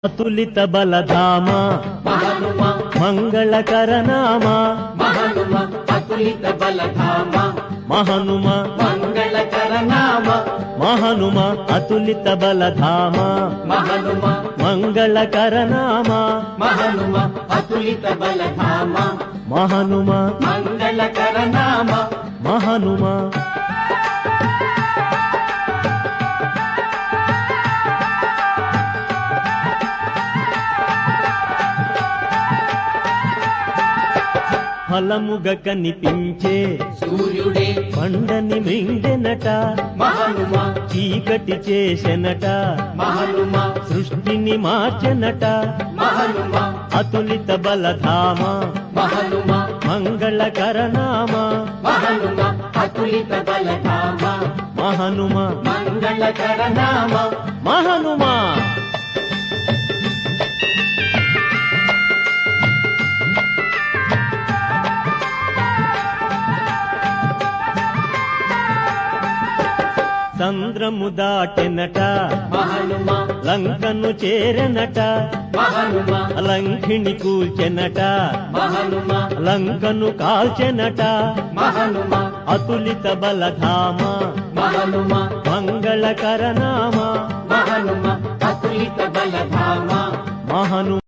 अतुलित बलधाम महानुमा मंगलकर नाम महानुमा अतुलित बलधाम महानुम मंगलकर नाम महानुम अतुलित बलधाम महानुमा मंगलकर नाम महानुमा अतुलित बलधाम महानुम मंगलकर नाम महानुम ఫలముగ కనిపించే సూర్యుడే పండని మృంగెనట మహానుమా చీకటి చేసెనట మహానుమా సృష్టిని మార్చెనట మహానుమా అతులిత బలధామ మహానుమా మంగళకర నామ మహానుమా అతులిత బలధామ మహనుమ మంగళకర నామ మహనుమ సంద్రము దాటెనట మహానుమా లంకను చేరెనట మహానుమా లంకిణి కూల్చెనట మహానుమా లంకను కాల్చెనట మహానుమా అతులిత బలధామ మహానుమా మంగళకర నామ మహానుమా అతులిత బలధామ మహను